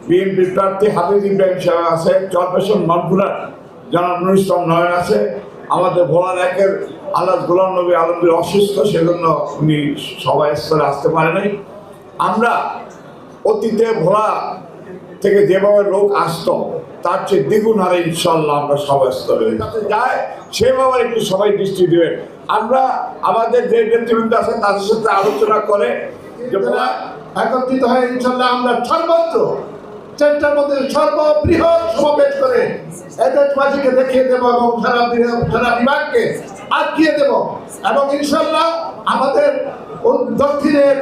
বিএনপির প্রার্থী হাফিজ ইব্রাহিম সাহেব আছে, চরপেশন মানপুরার জনাব নুর ইসলাম নয়ন আছে, আমাদের ভোলার একের আল্লাহ গোলাম নবী আলমগীর অসুস্থ, সেজন্য উনি সবাই স্তরে আসতে পারে নাই। আমরা অতীতে ভোলা থেকে যেভাবে লোক আসতো তার চেয়ে দ্বিগুণ হারে ইনশাল্লাহ আমরা সবাই স্তরে যায়, সেভাবে একটু সবাই দৃষ্টি দেবেন। আমরা আমাদের যে নেতৃবৃন্দ আছে তাদের সাথে আলোচনা করে যে একত্রিত হয়ে ইনশাল্লাহ আমরা সর্বত্র চেষ্টার মধ্যে সর্ববৃহৎ সমাবেশ করে এদেশবাসীকে দেখিয়ে দেবো এবং সারা বিভাগকে আটকিয়ে দেব। এবং ইনশাল্লাহ আমাদের দক্ষিণের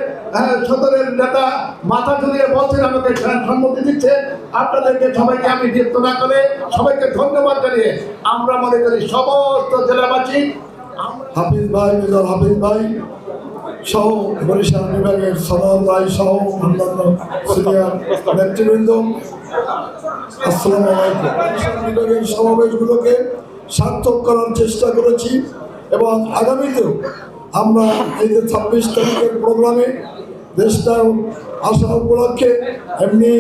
সদরের নেতা মাথা ঝুলিয়ে বলছেন, আমাকে সম্মতি দিচ্ছে। আপনাদেরকে সবাইকে আমি বিরক্ত না করে সবাইকে ধন্যবাদ জানিয়ে আমরা মনে করি সমস্ত জেলাবাসী হাফিজ ভাই, মেজর হাফিজ ভাই সহ বরিশাল বিভাগের সদর ভাই সহ অন্যান্য সিনিয়র নেতৃবৃন্দ, আসসালামু আলাইকুম। বরিশাল বিভাগের সমাবেশগুলোকে সার্থক করার চেষ্টা করেছি এবং আগামীতেও আমরা এই যে 26 তারিখের প্রোগ্রামে দেশটার আসা উপলক্ষে এমনি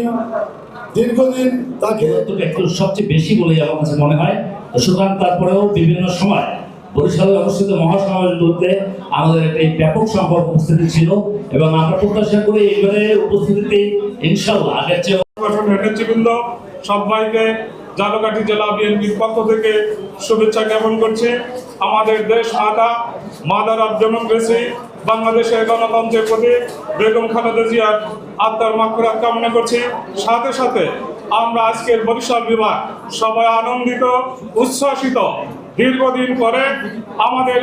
দীর্ঘদিন তাকে একটু সবচেয়ে বেশি বলেই আমার কাছে মনে হয়। সুতরাং তারপরেও বিভিন্ন সময় বরিশালে অনুষ্ঠিত মহাসমাবেশগুলোতে আমাদের একটি ব্যাপক সংখ্যক উপস্থিতি ছিল এবং আমরা প্রত্যাশা করি এবারে উপস্থিতিতে ইনশাআল্লাহ আগের চেয়ে নেতৃবৃন্দ সবাইকে ঝালকাঠি জেলা বিএনপির পক্ষ থেকে শুভেচ্ছা জ্ঞাপন করছি। আমাদের দেশ মাতা মাদার অফ ডেমোক্রেসি বাংলাদেশের গণতন্ত্রের প্রতি বেগম খালেদা জিয়ার আত্মার মাগফিরাত কামনা করছি। সাথে সাথে আমরা আজকের বরিশাল বিভাগ সবাই আনন্দিত, উচ্ছ্বাসিত। দীর্ঘদিন পরে আমাদের